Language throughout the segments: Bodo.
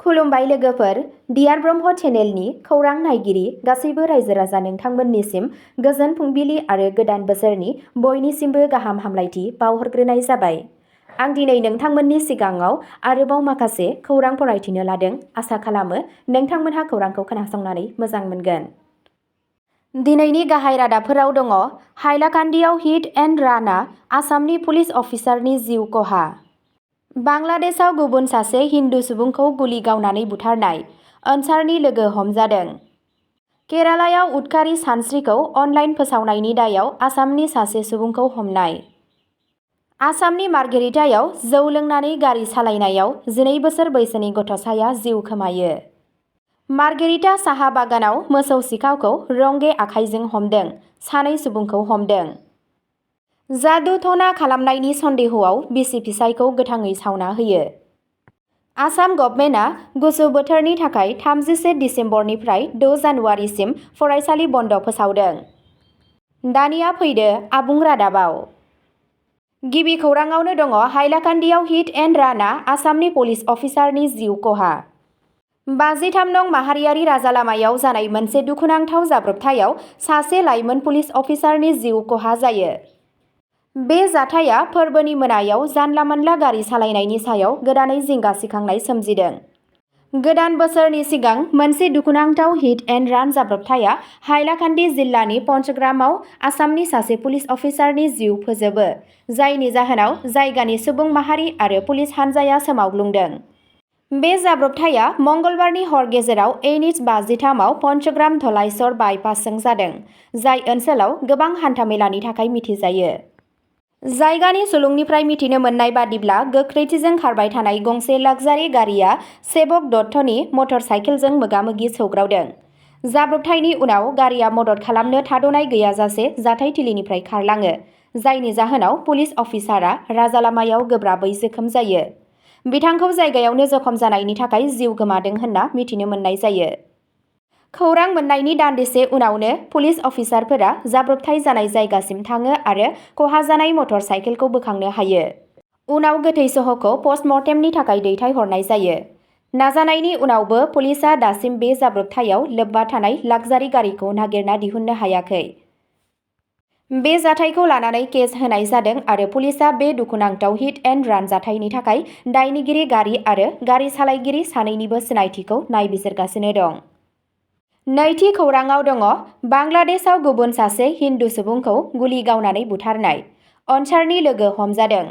खुलुमबाय लोगोफोर, डियार ब्रह्म चेनेलनि खौरां नायगिरि गासैबो रायजो राजा नोंथांमोननिसिम गोजोन फुंबिलि आरो गोदान बोसोरनि बयनिसिमबो गाहाम हामलायथि बावहरग्रोनाय जाबाय। आं दिनै नोंथांमोननि सिगाङाव आरोबाव माखासे खौरां फरायथिनो लादों। आसा खालामो नोंथांमोनहा खौरांखौ खोनासंनानै मोजां मोनगोन। दिनैनि गाहाय रादाबफोराव दङ हाइलाकान्दियाव हिट एन्ड रानआ आसामनि पुलिस अफिसारनि जिउ खहा। बांलादेशआव गुबुन सासे हिन्दु सुबुंखौ गुलि गावनानै बुथारनाय, अन्सारनि लोगो हमजादों। केरालायाव उदखारि सानस्रिखौ अनलाइन फोसावनायनि दायाव आसामनि सासे सुबुंखौ हमनाय। आसामनि मार्घेरिटायाव जौ लोंनानै गारि सालायनायाव 12 बोसोर बैसोनि गथ'साया जिउ खोमायो। मार्घेरिटा साहा बागानाव मोसौ सिखावखौ रंगे आखाइजों हमदों, 2 सुबुंखौ हमदों। जादु टना खालामनायनि सन्देहआव बिसि फिसायखौ गोथाङै सावना होयो। आसाम गभर्नमेन्टआ गुसु बोथोरनि थाखाय 31 दिसेम्बरनिफ्राय 6 जानुवारिसिम फरायसालि बन्द फोसावदों। दानिया फैदो आबुं रादाबाव। गिबि खौराङावनो दङ हाइलाकान्दियाव हिट एन्ड रानआ आसामनि पुलिस अफिसारनि जिउ खहा। 53 नं माहारियारि राजालामायाव जानाय मोनसे दुखुनांथाव जाब्रबथायाव सासे लाइमोन पुलिस अफिसारनि जिउ खहा जायो। बे जाथाया फोरबोनि मोनायाव जानला-मोनला गारि सालायनायनि सायाव गोदानै जिंगा सिखांनाय सोमजिदों। गोदान बोसोरनि सिगां मोनसे दुखुनांथाव हिट एन्ड रान जाब्रबथाया हाइलाकान्दी जिल्लानि पन्चग्रामाव आसामनि सासे पुलिस अफिसारनि जिउ फोजोबो, जायनि जाहोनाव जायगानि सुबुं माहारि आरो पुलिस हान्जाया सोमावग्लुंदों। बे जाब्रबथाया मंगलबारनि हर गेजेराव NH 53 आव पन्चग्राम धलाईसर बायपासजों जादों, जाय ओनसोलाव गोबां हान्थामेलानि थाखाय मिथिजायो। जायगानि सुलुंनिफ्राय मिथिनो मोननाय बादिब्ला गोख्रैथिजों खारबाय थानाय गंसे लाक्जारि गारिया सेबक दत्तनि मटर साइकेलजों मोगा-मोगि सौग्रावदों। जाब्रबथायनि उनाव गारिया मदद खालामनो थाद'नाय गैयाजासे जाथायथिलिनिफ्राय खारलाङो, जायनि जाहोनाव पुलिस अफिसारआ राजालामायाव गोब्राबै जोखोम जायो। बिथांखौ जायगायावनो जखम जानायनि थाखाय जिउ गोमादों होनना मिथिनो मोननाय जायो। खौरां मोननायनि दान्दिसे उनावनो पुलिस अफिसारफोरा जाब्रबथाय जानाय जायगासिम थाङो आरो खहा जानाय मटर साइकेलखौ बोखांनो हायो। उनाव गोथै सह'खौ पस्टमर्टेमनि थाखाय दैथायहरनाय जायो। नाजानायनि उनावबो पुलिसआ दासिम बे जाब्रबथायाव लोब्बा थानाय लाक्जारि गारिखौ नागिरना दिहुननो हायाखै। बे जाथायखौ लानानै केस होनाय जादों आरो पुलिसआ बे दुखुनांथाव हिट एन्ड रान जाथायनि थाखाय दायनिगिरि गारि आरो गारि सालायगिरि सानैनिबो सिनायथिखौ नायबिजिरगासिनो दं। नैथि खौराङाव दङ बांलादेशआव गुबुन सासे हिन्दु सुबुंखौ गुलि गावनानै बुथारनाय, अन्सारनि लोगो हमजादों।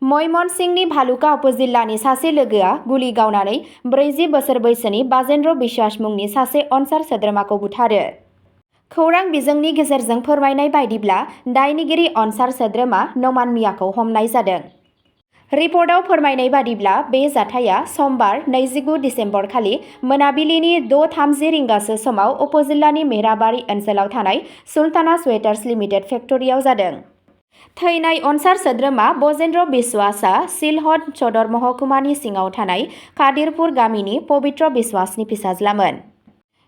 मयमनसिंहनि भालुका उपजिल्लानि सासे लोगोआ गुलि गावनानै 40 बोसोर बैसोनि बाजेन्द्र बिश्वास मुंनि सासे अन्सार सोद्रोमाखौ बुथारो। खौरां बिजोंनि गेजेरजों फोरमायनाय बायदिब्ला दायनिगिरि अन्सार सोद्रोमा नमान मियाखौ हमनाय जादों। रिपर्टआव फोरमायनाय बादिब्ला बे जाथाया समबार 29 दिसेम्बर खालि मोनाबिलिनि 6:30 रिंगासो समाव उपजिल्लानि मेहराबारि ओनसोलाव थानाय सुल्ताना स्वेटार्स लिमिटेड फेक्टरियाव जादों। थैनाय अन्सार सोद्रोमा बजेन्द्र बिश्वासआ सिलहट सदर महकुमानि सिङाव थानाय कादिरपुर गामिनि पबित्र बिश्वासनि फिसाज्लामोन।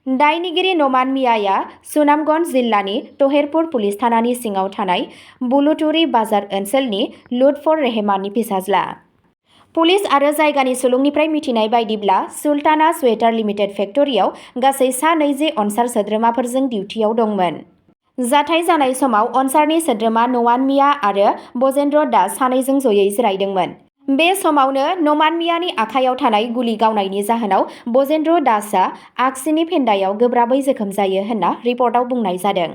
दायनिगिरि नमान मियाया सुनामगन्ज जिल्लानि तहेरपुर पुलिस थानानि सिङाव थानाय बुलुतुरि बाजार ओनसोलनि लुत्फर रेहमाननि फिसाज्ला। पुलिस आरो जायगानि सुलुंनिफ्राय मिथिनाय बायदिब्ला सुल्ताना स्वेटार लिमिटेड फेक्टरियाव गासै सा 20 अन्सार सोद्रोमाफोरजों डिउटियाव दंमोन। जाथाय जानाय समाव अन्सारनि सोद्रोमा नमान मिया आरो बजेन्द्र दास सानैजों जयै जिरायदोंमोन। बे समावनो नमान मियानि आखायाव थानाय गुलि गावनायनि जाहोनाव बजेन्द्र दासआ आगसिनि फेन्दायाव गोब्राबै जोखोम जायो होनना रिपर्टआव बुंनाय जादों।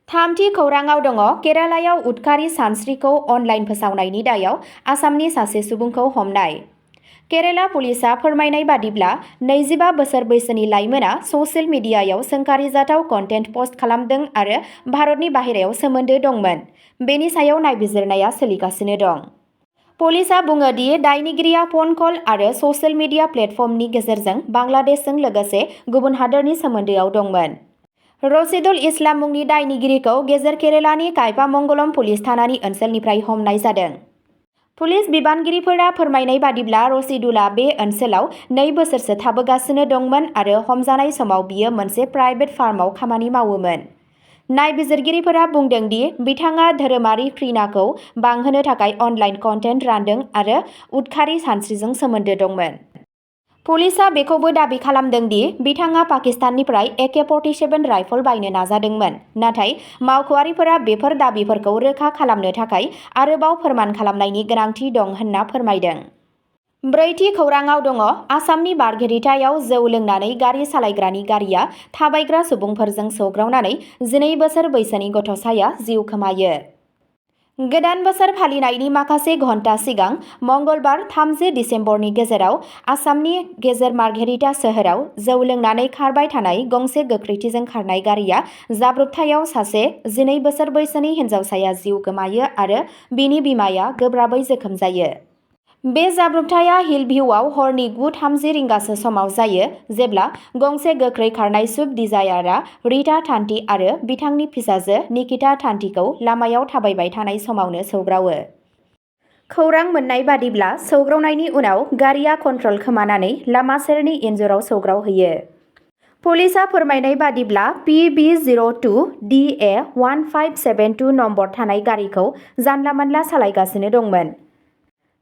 थामथि खौराङाव दङ केरालायाव उदखारि सानस्रिखौ अनलाइन फोसावनायनि दायाव आसामनि सासे सुबुंखौ हमनाय। केराला पुलिसआ फोरमायनाय बादिब्ला 25 बोसोर बैसोनि लाइमोना ससियेल मिडियायाव सोंखारिजाथाव कन्टेन्ट पस्ट खालामदों आरो भारतनि बाहेरायाव सोमोन्दो दंमोन। बेनि सायाव नायबिजिरनाया सोलिगासिनो दं। पुलिसआ बुङो दि दायनिगिरिया फन कल आरो ससियेल मिडिया प्लेटफर्मनि गेजेरजों बांलादेशजों लोगोसे गुबुन हादोरनि सोमोन्दोआव दंमोन। रशिदुल इस्लाम मुंनि दायनिगिरिखौ गेजेर केरेलानि कायपामंगलम पुलिस थानानि ओनसोलनिफ्राय हमनाय जादों। पुलिस बिबानगिरिफोरा फोरमायनाय बादिब्ला रशिदुलआ बे ओनसोलाव 2 बोसोरसो थाबोगासिनो दंमोन आरो हमजानाय समाव बियो मोनसे प्राइभेट फार्माव खामानि मावोमोन। नायबिजिरगिरिफोरा बुंदों दि बिथाङा धोरोमारि घृणाखौ बांहोनो थाखाय अनलाइन कन्टेन्ट रानदों आरो उदखारि सानस्रिजों सोमोन्दो दंमोन। पुलिसआ बेखौबो दाबि खालामदों दि बिथाङा पाकिस्ताननिफ्राय AK-47 राइफल बायनो नाजादोंमोन, नाथाय मावख'आरिफोरा बेफोर दाबिफोरखौ रोखा खालामनो थाखाय आरोबाव फोरमान खालामनायनि गोनांथि दं होनना फोरमायदों। ब्रैथि खौराङाव दङ आसामनि बारगेरिटायाव जौ लोंनानै गारि सालायग्रानि गारिया थाबायग्रा सुबुंफोरजों सौग्रावनानै 12 बोसोर बैसोनि गथ'साया जिउ खोमायो। गोदान बोसोर फालिनायनि माखासे घन्टा सिगां मंगलबार 30 दिसेम्बरनि गेजेराव आसामनि गेजेर मार्घेरिटा सोहोराव जौ लोंनानै खारबाय थानाय गंसे गोख्रैथिजों खारनाय गारिया जाब्रबथायाव सासे 12 बोसोर बैसोनि हिन्जावसाया जिउ गोमायो आरो बिनि बिमाया गोब्राबै जोखोम जायो। बे जाब्रबथाया हिलभिउआव हरनि 9:30 रिंगासो समाव जायो, जेब्ला गंसे गोख्रै खारनाय स्विफ्ट डिजायारआ रिता थान्टी आरो बिथांनि फिसाजो निकिता थान्टीखौ लामायाव थाबायबाय थानाय समावनो सौग्रावो। खौरां मोन्नाय बादिब्ला सौग्रावनायनि उनाव गारिया कन्ट्रल खोमानानै लामा सेरनि इन्जुराव सौग्रावहैयो। पुलिसआ फोरमायनाय बादिब्ला PB02DA1572 नम्बर थानाय गारिखौ जानला-मानला सालायगासिनो दंमोन।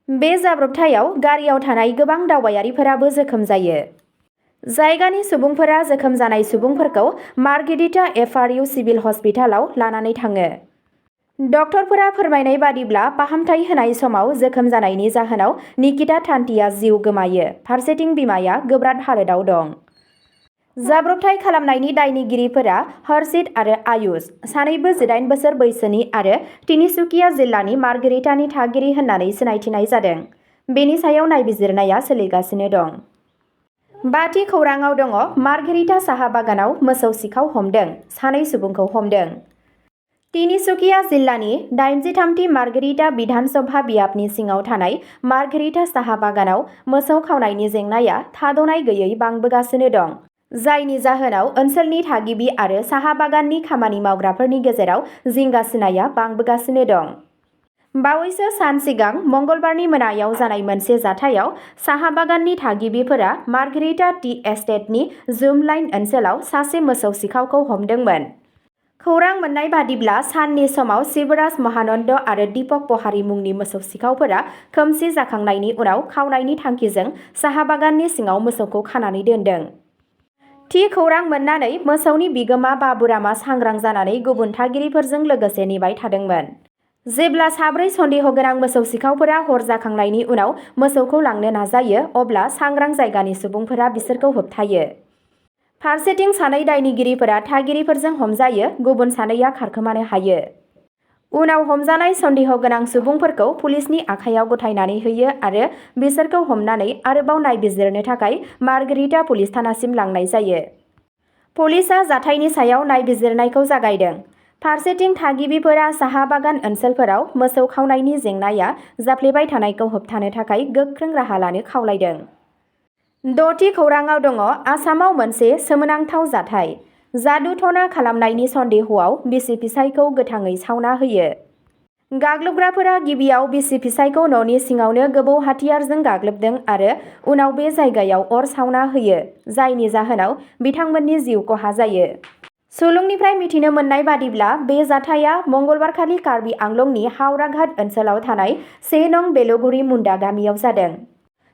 बे जाब्रबथायाव गारियाव थानाय गोबां दावबायारिफोराबो जोखोम जायो। जायगानि सुबुंफोरा जोखोम जानाय सुबुंफोरखौ मार्घेरिटा FRU सिभिल हस्पिटालाव लानानै थाङो। डक्टरफोरा फोरमायनाय बादिब्ला फाहामथाय होनाय समाव जोखोम जानायनि जाहोनाव निकिता थान्टीआ जिउ गोमायो, फारसेथिं बिमाया गोब्राब हालोदाव दं। जाब्रबथाय खालामनायनि दायनिगिरिफोरा हर्षित आरो आयुष, सानैबो 18 बोसोर बैसोनि आरो तिनिसुकिया जिल्लानि मार्घेरिटानि थागिरि होननानै सिनायथिनाय जादों। बेनि सायाव नायबिजिरनाया सोलिगासिनो दं। बाथि खौराङाव दङ मार्घेरिटा साहा बागानाव मोसौ सिखाव हमदों, सानै सुबुंखौ हमदों। तिनिसुकिया जिल्लानि 83थि मार्घेरिटा बिधान सभा बियाबनि सिङाव थानाय मार्घेरिटा साहा बागानाव मोसौ खावनायनि जेंनाया थाद'नाय गैयै बांबोगासिनो दं, जायनि जाहोनाव ओनसोलनि थागिबि आरो साहा बागाननि खामानि मावग्राफोरनि गेजेराव जिंगासिनाया बांबोगासिनो दं। बावैसो सान सिगां मंगलबारनि मोनायाव जानाय मोनसे जाथायाव साहा बागाननि थागिबिफोरा मार्घेरिटा टी एस्टेटनि जुम लाइन ओनसोलाव सासे मोसौ सिखावखौ हमदोंमोन। खौरां मोन्नाय बादिब्ला साननि समाव शिवराज महानन्द आरो दीपक पहारी मुंनि मोसौ सिखावफोरा खोमसि जाखांनायनि उनाव खावनायनि थांखिजों साहा बागाननि सिङाव मोसौखौ खानानै दोनदों। थि खौरां मोननानै मोसौनि बिगोमा बाबुरामआ सांग्रां जानानै गुबुन थागिरिफोरजों लोगोसे नेबाय थादोंमोन। जेब्ला साब्रै सन्देह गोनां मोसौ सिखावफोरा हर जाखांनायनि उनाव मोसौखौ लांनो नाजायो, अब्ला सांग्रां जायगानि सुबुंफोरा बिसोरखौ होबथायो। फारसेथिं सानै दायनिगिरिफोरा थागिरिफोरजों हमजायो, गुबुन सानैया खारखोमानो हायो। उनाव हमजानाय सन्देह गोनां सुबुंफोरखौ पुलिसनि आखायाव गथायनानै होयो आरो बिसोरखौ हमनानै आरोबाव नायबिजिरनो थाखाय मार्घेरिटा पुलिस थानासिम लांनाय जायो। पुलिसआ जाथायनि सायाव नायबिजिरनायखौ जागायदों। फारसेथिं थागिबिफोरा साहा बागान ओनसोलफोराव मोसौ खावनायनि जेंनाया जाफ्लेबाय थानायखौ होबथानो थाखाय गोख्रों राहा लानो खावलायदों। द'थि खौराङाव दङ आसामाव मोनसे सोमोनांथाव जाथाय। जादु टना खालामनायनि सन्देहआव बिसि फिसायखौ गोथाङै सावना होयो। गाग्लोबग्राफोरा गिबियाव बिसि फिसायखौ न'नि सिङावनो गोबौ हाथियारजों गाग्लोबदों आरो उनाव बे जायगायाव अर सावना होयो, जायनि जाहोनाव बिथांमोननि जिउ खहा जायो। सुलुंनिफ्राय मिथिनो मोननाय बादिब्ला बे जाथाया मंगलबारखालि कार्बि आंलंनि हावराघाट ओनसोलाव थानाय 1 नं बेलगुरि मुन्डा गामियाव जादों।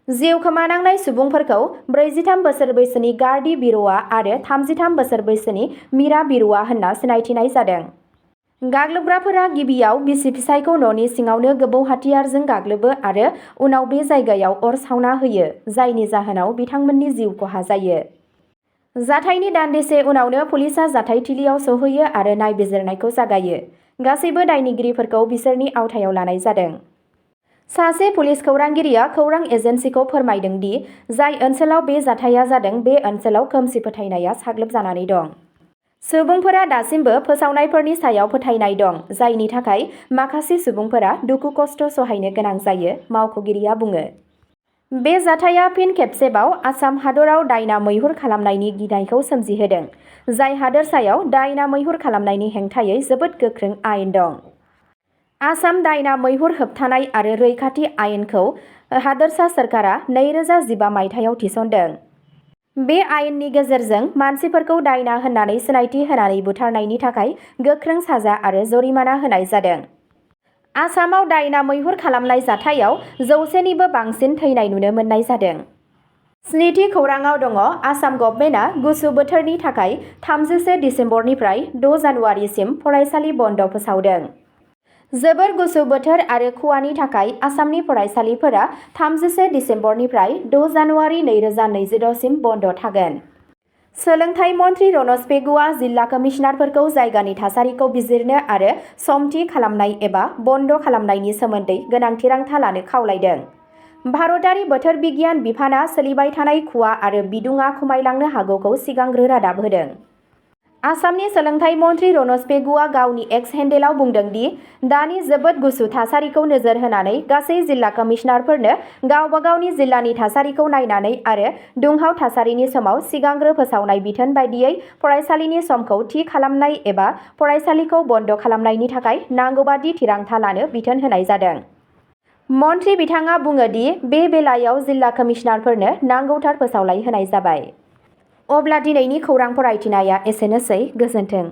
जिउ खोमानांनाय सुबुंफोरखौ 43 बोसोर बैसोनि गार्डि बिरुवा आरो 33 बोसोर बैसोनि मीरा बिरुवा होनना सिनायथिनाय जादों। गाग्लोबग्राफोरा गिबियाव बिसि फिसायखौ न'नि सिङावनो गोबौ हाथियारजों गाग्लोबो आरो उनाव बे जायगायाव अर सावना होयो, जायनि जाहोनाव बिथांमोननि जिउ खहा जायो। जाथायनि दान्दिसे उनावनो पुलिसआ जाथायथिलियाव सौहैयो आरो नायबिजिरनायखौ जागायो। गासैबो दायनिगिरिफोरखौ बिसोरनि आवथायाव लानाय जादों। सासे पुलिस खौरांगिरिया खौरां एजेन्सिखौ फोरमायदों दि जाय ओनसोलाव बे जाथाया जादों बे ओनसोलाव खोमसि फोथायनाया साग्लोबजानानै दं। सुबुंफोरा दासिमबो फोसावनायफोरनि सायाव फोथायनाय दं, जायनि थाखाय माखासे सुबुंफोरा दुखु खस्थ सहायनो गोनां जायो, मावख'गिरिया बुङो। बे जाथाया फिन खेबसेबाव आसाम हादराव दायना मैहुर खालामनायनि गिनायखौ सोमजिहोदों, जाय हादोरसायाव दायना मैहुर खालामनायनि हेंथायै जोबोद गोख्रों आयेन दं। आसाम दायना मैहुर होबथानाय आरो रैखाथि आयेनखौ हादोरसा सोरखारा 2015 मायथाइयाव थिसनदों। बे आयेननि गेजेरजों मानसिफोरखौ दायना होननानै सिनायथि होनानै बुथारनायनि थाखाय गोख्रों साजा आरो जरिमाना होनाय जादों। आसामाव दायना मैहुर खालामनाय जाथायाव 100 निबो बांसिन थैनाय नुनो मोननाय जादों। स्निथि खौराङाव दङ आसाम गभर्नमेन्टआ गुसु बोथोरनि थाखाय 31 दिसेम्बरनिफ्राय 6 जानुवारिसिम फरायसालि बन्द फोसावदों। जोबोर गुसु बोथोर आरो खुवानि थाखाय आसामनि फरायसालिफोरा 31 दिसेम्बरनिफ्राय 6 जानुवारि 2026 सिम बन्द थागोन। सोलोंथाइ मन्त्रि रनज पेगुआ जिल्ला कमिसनारफोरखौ जायगानि थासारिखौ बिजिरनो आरो सम थि खालामनाय एबा बन्द खालामनायनि सोमोन्दै गोनां थिरांथा लानो खावलायदों। भारतारि बोथोर बिगियान बिफानआ सोलिबाय थानाय खुवा आरो बिदुङा खमायलांनो हागौखौ सिगांग्रो रादाब होदों। आसामनि सोलोंथाइ मन्त्रि रनज पेगुआ गावनि एक्स हेन्डेलआव बुंदों दि दानि जोबोद गुसु थासारिखौ नोजोर होनानै गासै जिल्ला कमिसनारफोरनो गावबा गावनि जिल्लानि थासारिखौ नायनानै आरो दुंहाव थासारिनि समाव सिगांग्रो फोसावनाय बिथोन बायदियै फरायसालिनि समखौ थि खालामनाय एबा फरायसालिखौ बन्द खालामनायनि थाखाय नांगौबादि थिरांथा लानो बिथोन होनाय जादों। मन्त्रि बिथाङा बुङो दि बे बेलायाव जिल्ला कमिसनारफोरनो नांगौथार फोसावलाय होनाय जाबाय। अब्ला दिनैनि खौरां फरायथिनाया एसेनोसै। गोजोन्थों।